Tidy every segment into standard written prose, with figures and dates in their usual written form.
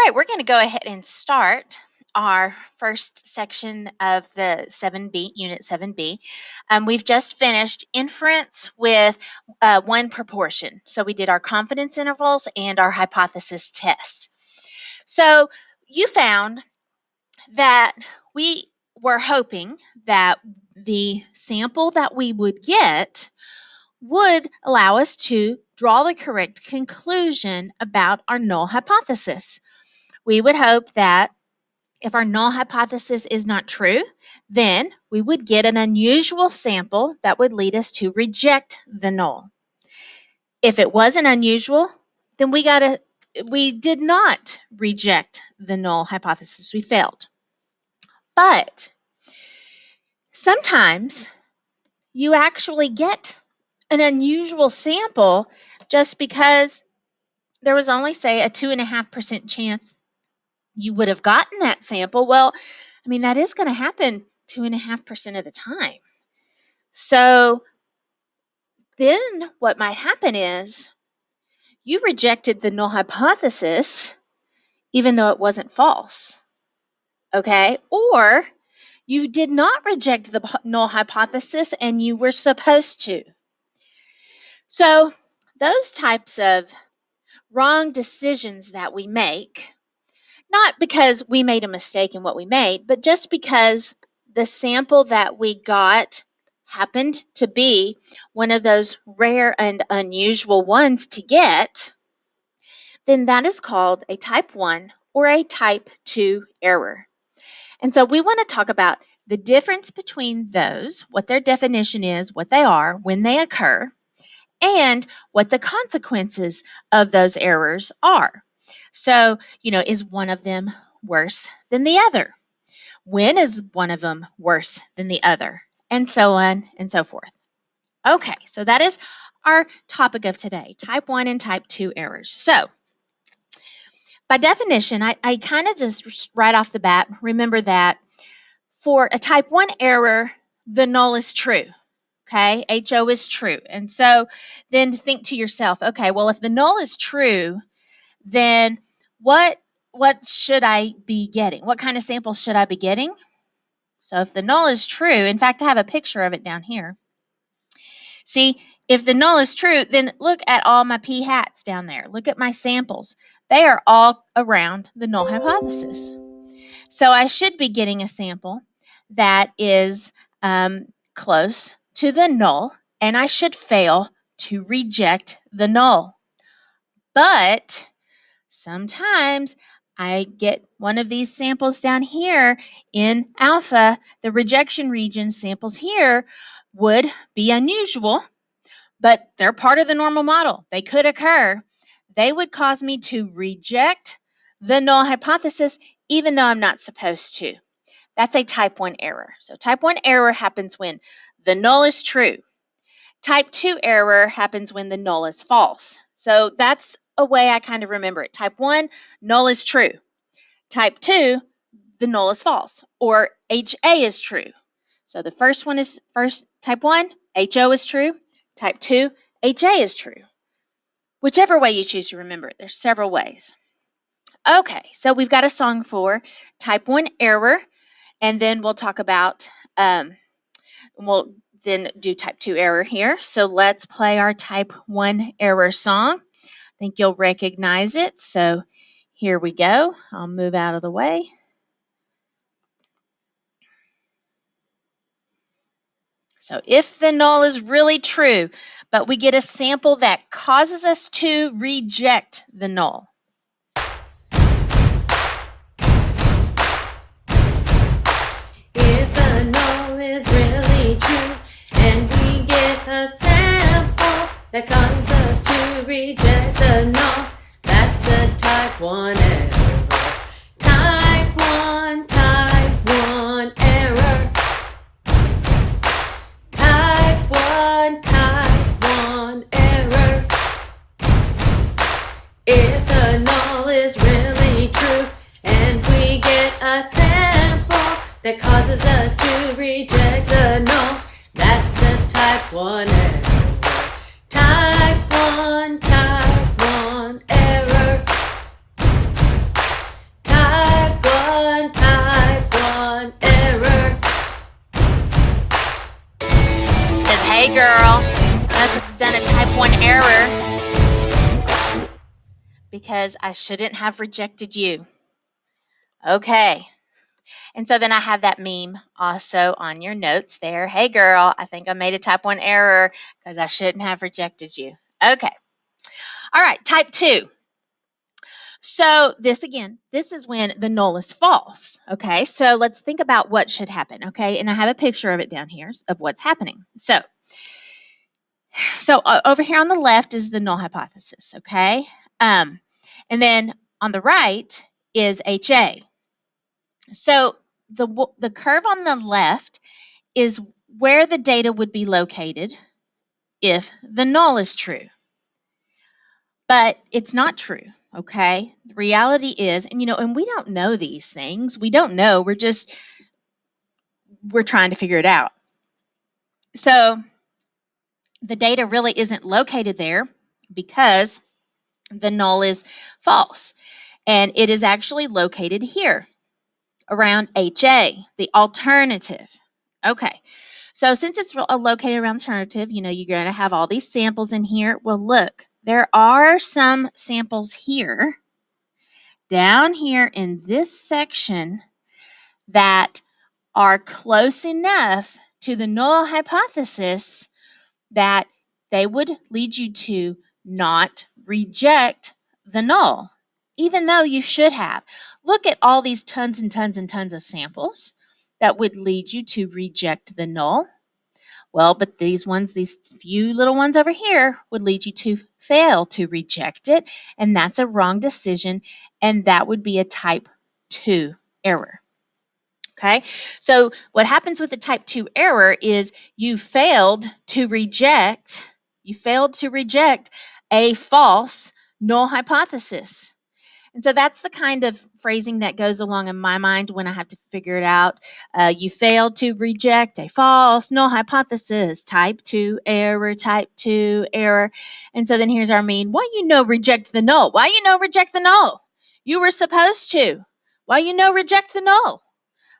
right, we're going to go ahead and start our first section of the 7B, Unit 7B. We've just finished inference with one proportion. So we did our confidence intervals and our hypothesis tests. So you found that we were hoping that the sample that we would get would allow us to draw the correct conclusion about our null hypothesis. We would hope that if our null hypothesis is not true, then we would get an unusual sample that would lead us to reject the null. If it wasn't unusual, then we did not reject the null hypothesis. We failed. But sometimes you actually get an unusual sample just because there was only, say, a 2.5% chance you would have gotten that sample. Well, I mean, that is going to happen 2.5% of the time. So then what might happen is you rejected the null hypothesis even though it wasn't false. Okay? Or you did not reject the null hypothesis and you were supposed to. So those types of wrong decisions that we make, not because we made a mistake in what we made, but just because the sample that we got happened to be one of those rare and unusual ones to get, then that is called a type 1 or a type 2 error. And so we want to talk about the difference between those, what their definition is, what they are, when they occur, and what the consequences of those errors are. So, is one of them worse than the other? When is one of them worse than the other? And so on and so forth. Okay, so that is our topic of today, type 1 and type 2 errors. So, by definition, I kind of just right off the bat remember that for a type 1 error, the null is true. Okay, HO is true. And so then think to yourself, okay, well, if the null is true, then what should I be getting? What kind of samples should I be getting? So if the null is true, in fact, I have a picture of it down here. See, if the null is true, then look at all my p hats down there. Look at my samples. They are all around the null hypothesis. So I should be getting a sample that is close to the null, and I should fail to reject the null. But sometimes I get one of these samples down here in alpha. The rejection region samples here would be unusual, but they're part of the normal model. They could occur. They would cause me to reject the null hypothesis even though I'm not supposed to. That's a type 1 error. So type 1 error happens when the null is true. Type 2 error happens when the null is false. So that's a way I kind of remember it. Type 1, null is true. Type 2, the null is false, or HA is true. So the first one is type 1, HO is true. Type 2, HA is true. Whichever way you choose to remember it, there's several ways. Okay, so we've got a song for type 1 error, and then we'll talk about, we'll then do type 2 error here. So let's play our type 1 error song. I think you'll recognize it. So here we go. I'll move out of the way. So if the null is really true, but we get a sample that causes us to reject the null. If the null is really true and we get a sample that causes us to reject the null, that's a type 1 error. Type 1 error. Type 1 error. If the null is really true and we get a sample that causes us to reject the null, that's a type 1 error. Type 1 error. because I shouldn't have rejected you. Okay. And so then I have that meme also on your notes there. Hey, girl, I think I made a type 1 error because I shouldn't have rejected you. Okay. All right, type 2. So this is when the null is false. Okay, so let's think about what should happen. Okay, and I have a picture of it down here of what's happening. So over here on the left is the null hypothesis. Okay, and then on the right is HA. So the curve on the left is where the data would be located if the null is true. But it's not true, okay? The reality is, and we don't know these things. We don't know. We're trying to figure it out. So the data really isn't located there because the null is false. And it is actually located here around HA, the alternative. Okay. So since it's located around alternative, you're going to have all these samples in here. Well, look, there are some samples here, down here in this section, that are close enough to the null hypothesis that they would lead you to not reject the null, even though you should have. Look at all these tons and tons and tons of samples that would lead you to reject the null. Well, but these few little ones over here would lead you to fail to reject it, and that's a wrong decision, and that would be a type 2 error. Okay, so what happens with the type 2 error is you failed to reject a false null hypothesis. And so that's the kind of phrasing that goes along in my mind when I have to figure it out. You failed to reject a false null hypothesis, type 2 error, type 2 error. And so then here's our mean. Why reject the null? Why reject the null? You were supposed to. Why reject the null?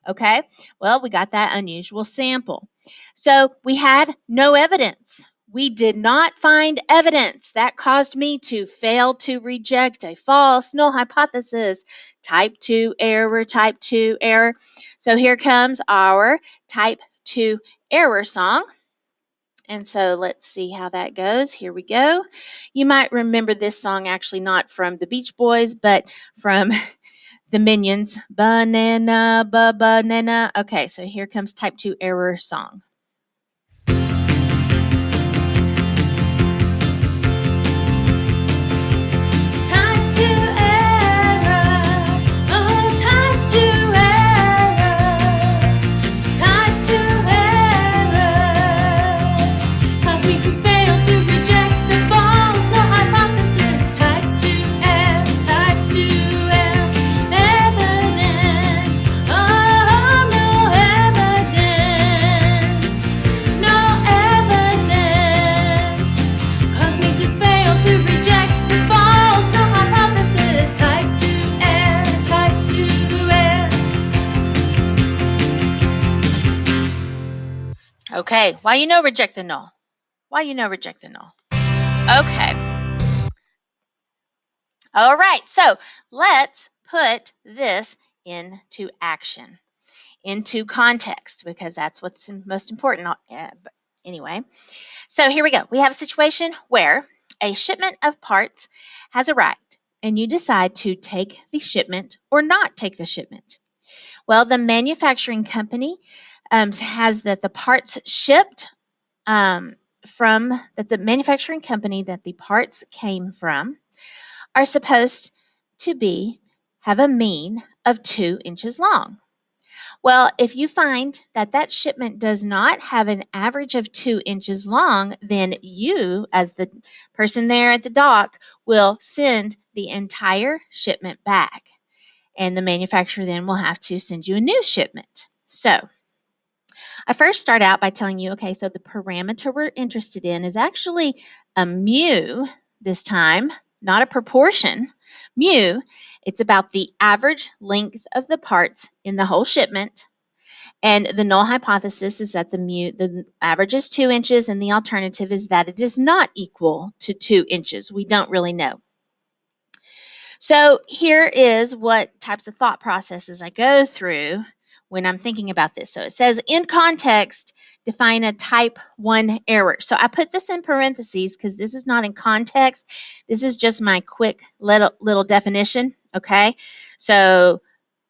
Okay, well, we got that unusual sample. So we had no evidence. We did not find evidence that caused me to fail to reject a false null hypothesis. Type 2 error, type 2 error. So here comes our type 2 error song. And so let's see how that goes. Here we go. You might remember this song actually not from the Beach Boys, but from the Minions. Banana, banana. Okay, so here comes type 2 error song. Type 2 error. Oh, type 2 error. Type 2 error. Caused me to fail to reject the false null hypothesis. Type 2 error. Type 2 error. Evidence. Oh, no evidence. No evidence. Caused me to fail to reject the false null hypothesis. Type 2 error. Type 2 error. Okay, why reject the null? Why reject the null? Okay. All right, so let's put this into action, into context, because that's what's most important. But anyway, so here we go. We have a situation where a shipment of parts has arrived, and you decide to take the shipment or not take the shipment. Well, the manufacturing company has that the parts shipped from that the manufacturing company that the parts came from are supposed to have a mean of 2 inches long. Well, if you find that that shipment does not have an average of 2 inches long, then you, as the person there at the dock, will send the entire shipment back. And the manufacturer then will have to send you a new shipment. So I first start out by telling you, okay, so the parameter we're interested in is actually a mu this time, not a proportion. Mu, it's about the average length of the parts in the whole shipment. And the null hypothesis is that the average is 2 inches, and the alternative is that it is not equal to 2 inches. We don't really know. So here is what types of thought processes I go through when I'm thinking about this. So it says, in context, define a type 1 error. So I put this in parentheses because this is not in context. This is just my quick little definition. Okay. So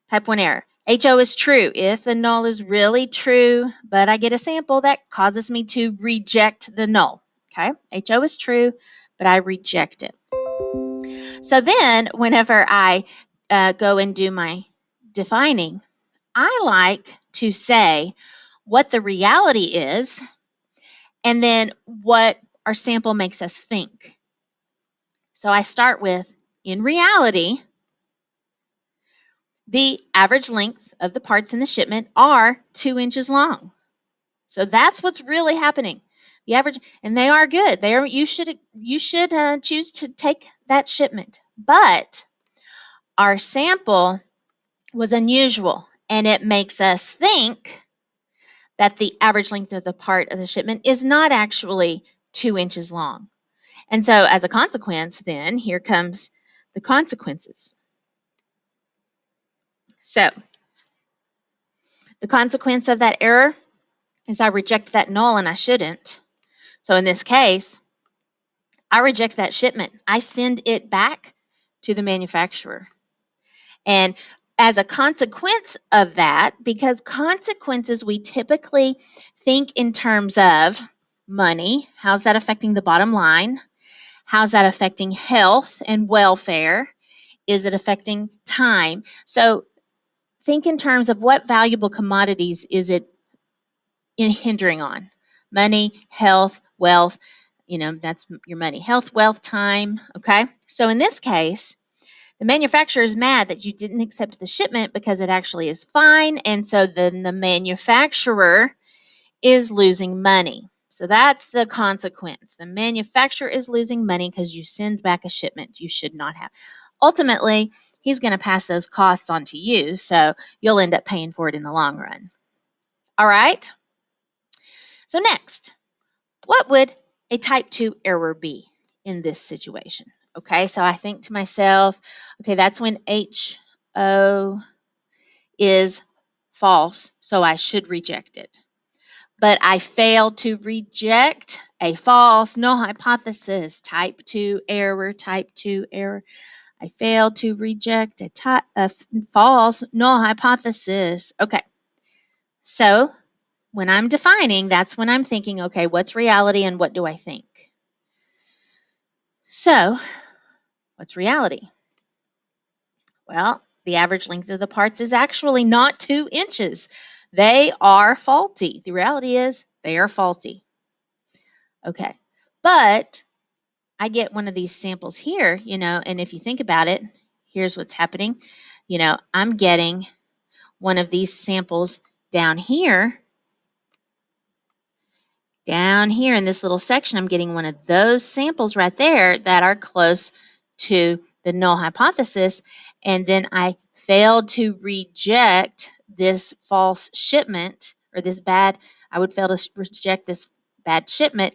type 1 error. HO is true if the null is really true, but I get a sample that causes me to reject the null. Okay. HO is true, but I reject it. So then, whenever I go and do my defining, I like to say what the reality is and then what our sample makes us think. So I start with, in reality, the average length of the parts in the shipment are 2 inches long. So that's what's really happening. The average, and they are good. They are. You should choose to take that shipment, but our sample was unusual, and it makes us think that the average length of the part of the shipment is not actually 2 inches long. And so, as a consequence, then here comes the consequences. So, the consequence of that error is I reject that null and I shouldn't. So, in this case, I reject that shipment. I send it back to the manufacturer. And as a consequence of that, because consequences we typically think in terms of money, how's that affecting the bottom line? How's that affecting health and welfare? Is it affecting time? So think in terms of what valuable commodities is it hindering on? Money, health, wealth, that's your money. Health, wealth, time, okay? So in this case, the manufacturer is mad that you didn't accept the shipment because it actually is fine, and so then the manufacturer is losing money. So that's the consequence. The manufacturer is losing money because you send back a shipment you should not have. Ultimately, he's going to pass those costs on to you, so you'll end up paying for it in the long run. All right? So next, what would a type 2 error be in this situation? Okay, so I think to myself, okay, that's when HO is false, so I should reject it. But I failed to reject a false null hypothesis, type 2 error, type 2 error. I failed to reject a false null hypothesis. Okay, so when I'm defining, that's when I'm thinking, okay, what's reality and what do I think? So, what's reality? Well, the average length of the parts is actually not 2 inches. They are faulty. The reality is they are faulty. Okay. But I get one of these samples here, and if you think about it, here's what's happening. I'm getting one of these samples down here. Down here in this little section, I'm getting one of those samples right there that are close to the null hypothesis. And then I failed to reject this false shipment or this bad, I would fail to reject this bad shipment,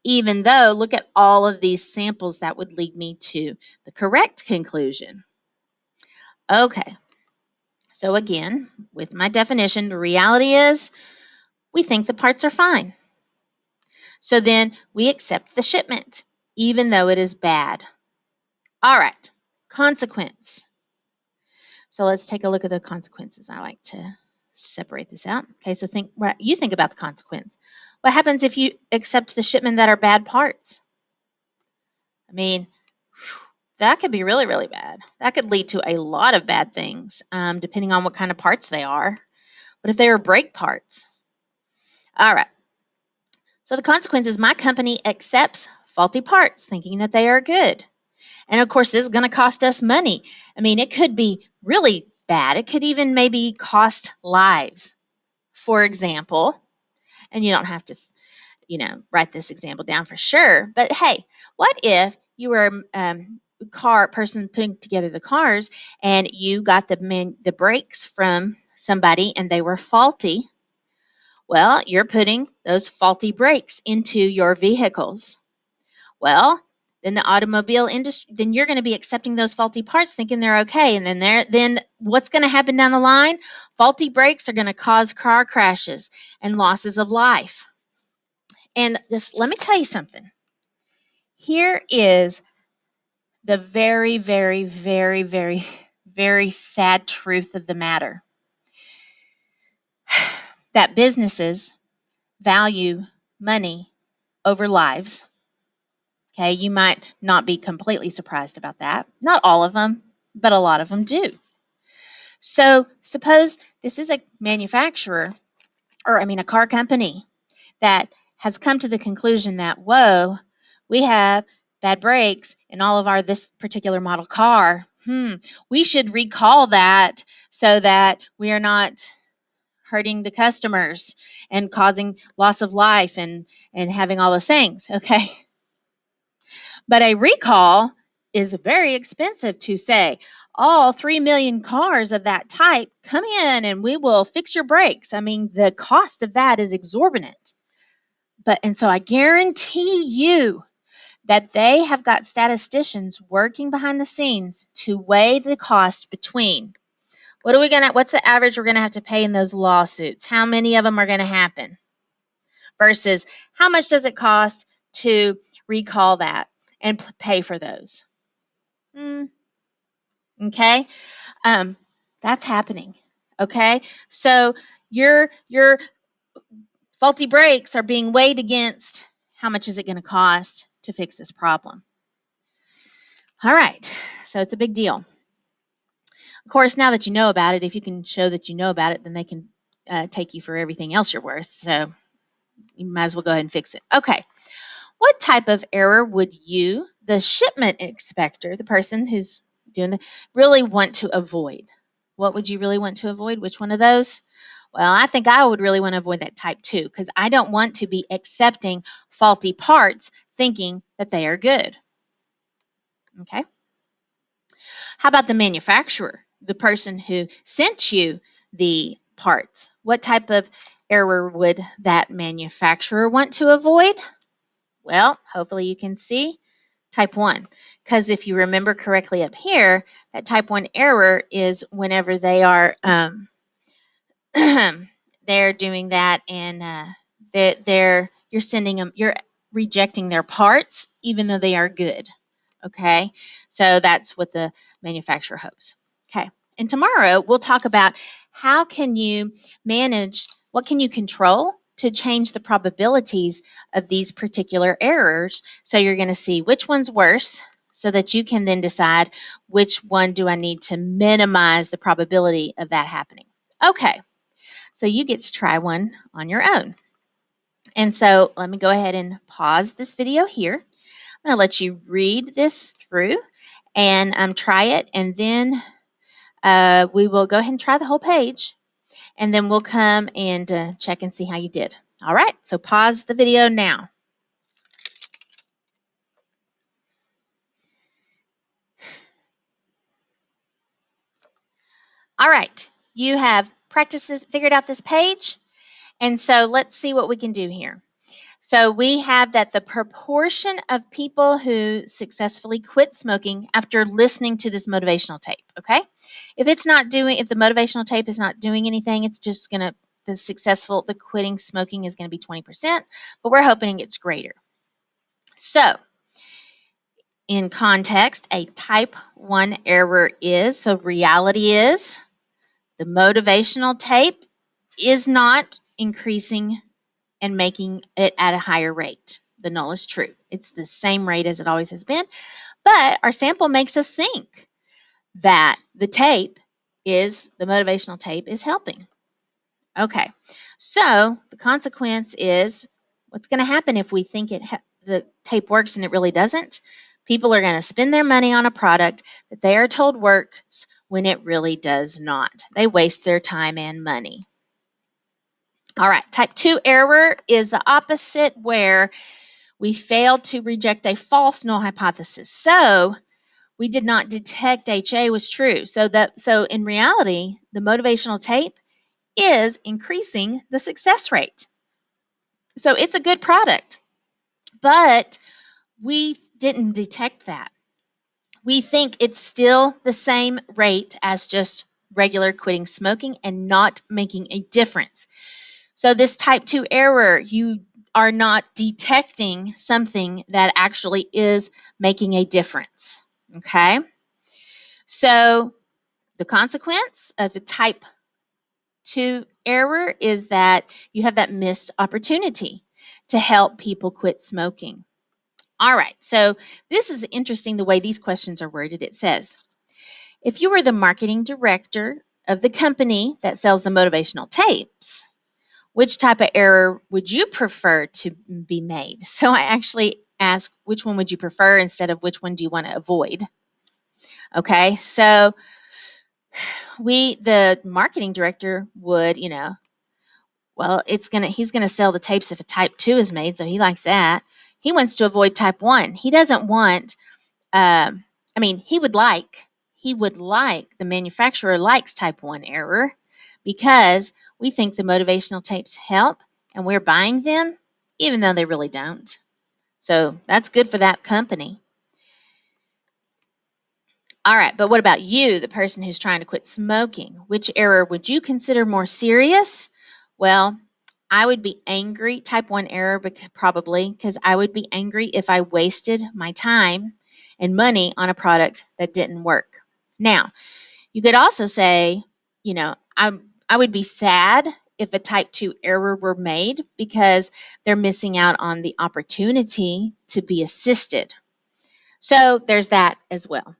even though look at all of these samples that would lead me to the correct conclusion. Okay, so again, with my definition, the reality is we think the parts are fine. So then we accept the shipment, even though it is bad. All right, consequence. So let's take a look at the consequences. I like to separate this out. Okay, so you think about the consequence. What happens if you accept the shipment that are bad parts? I mean, that could be really, really bad. That could lead to a lot of bad things, depending on what kind of parts they are. What if they are brake parts? All right. So the consequence is my company accepts faulty parts, thinking that they are good. And of course, this is going to cost us money. I mean, it could be really bad. It could even maybe cost lives. For example, and you don't have to, write this example down for sure. But hey, what if you were car person putting together the cars and you got the brakes from somebody and they were faulty? Well, you're putting those faulty brakes into your vehicles. Well, then the automobile industry, then you're going to be accepting those faulty parts thinking they're okay. And then what's going to happen down the line? Faulty brakes are going to cause car crashes and losses of life. And just let me tell you something. Here is the very, very, very, very, very sad truth of the matter, that businesses value money over lives. Okay, you might not be completely surprised about that. Not all of them, but a lot of them do. So suppose this is a manufacturer, or I mean a car company, that has come to the conclusion that, whoa, we have bad brakes in all of our this particular model car. We should recall that so that we are not hurting the customers and causing loss of life and having all those things. Okay. But a recall is very expensive to say, all 3 million cars of that type, come in and we will fix your brakes. I mean, the cost of that is exorbitant. And so I guarantee you that they have got statisticians working behind the scenes to weigh the cost between what's the average we're going to have to pay in those lawsuits? How many of them are going to happen? Versus how much does it cost to recall that and pay for those? Okay, that's happening. Okay, so your faulty brakes are being weighed against how much is it going to cost to fix this problem. All right, so it's a big deal. Of course, now that you know about it, if you can show that you know about it, then they can take you for everything else you're worth. So you might as well go ahead and fix it. Okay. What type of error would you, the shipment inspector, the person who's doing the, really want to avoid? What would you really want to avoid? Which one of those? Well, I think I would really want to avoid that type 2 because I don't want to be accepting faulty parts thinking that they are good. Okay. How about the manufacturer, the person who sent you the parts? What type of error would that manufacturer want to avoid? Well, hopefully you can see type 1. Because if you remember correctly up here, that type 1 error is whenever they are they're doing that and you're sending them, you're rejecting their parts even though they are good. Okay, so that's what the manufacturer hopes. Okay, and tomorrow we'll talk about how can you manage, what can you control to change the probabilities of these particular errors. So you're going to see which one's worse so that you can then decide which one do I need to minimize the probability of that happening. Okay, so you get to try one on your own. And so let me go ahead and pause this video here. I'm going to let you read this through and try it, and then we will go ahead and try the whole page, and then we'll come and check and see how you did. All right, so pause the video now. All right, you have figured out this page, and so let's see what we can do here. So we have that the proportion of people who successfully quit smoking after listening to this motivational tape, okay? If the motivational tape is not doing anything, it's just going to, the quitting smoking is going to be 20%, but we're hoping it's greater. So in context, a type 1 error is, so reality is, the motivational tape is not increasing and making it at a higher rate. The null is true. It's the same rate as it always has been, but our sample makes us think that the motivational tape is helping. Okay, so the consequence is what's going to happen if we think the tape works and it really doesn't? People are going to spend their money on a product that they are told works when it really does not. They waste their time and money. All right, type 2 error is the opposite, where we failed to reject a false null hypothesis. So we did not detect HA was true. So in reality, the motivational tape is increasing the success rate. So it's a good product, but we didn't detect that. We think it's still the same rate as just regular quitting smoking and not making a difference. So, this type 2 error, you are not detecting something that actually is making a difference. Okay? So, the consequence of a type 2 error is that you have that missed opportunity to help people quit smoking. All right, so this is interesting the way these questions are worded. It says, if you were the marketing director of the company that sells the motivational tapes, which type of error would you prefer to be made? So I actually ask, which one would you prefer instead of which one do you want to avoid? Okay, so the marketing director would, well, he's gonna sell the tapes if a type 2 is made, so he likes that. He wants to avoid type 1. He doesn't want, I mean, he would like, the manufacturer likes type 1 error because we think the motivational tapes help and we're buying them even though they really don't. So that's good for that company. All right, but what about you, the person who's trying to quit smoking? Which error would you consider more serious? Well, I would be angry, type 1 error, probably, because I would be angry if I wasted my time and money on a product that didn't work. Now, you could also say, I would be sad if a type 2 error were made because they're missing out on the opportunity to be assisted. So there's that as well.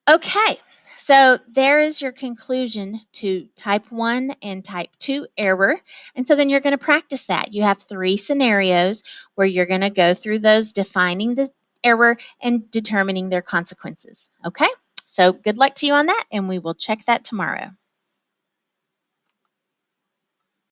Okay, so there is your conclusion to type 1 and type 2 error. And so then you're going to practice that. You have 3 scenarios where you're going to go through those, defining the error and determining their consequences. Okay, so good luck to you on that, and we will check that tomorrow.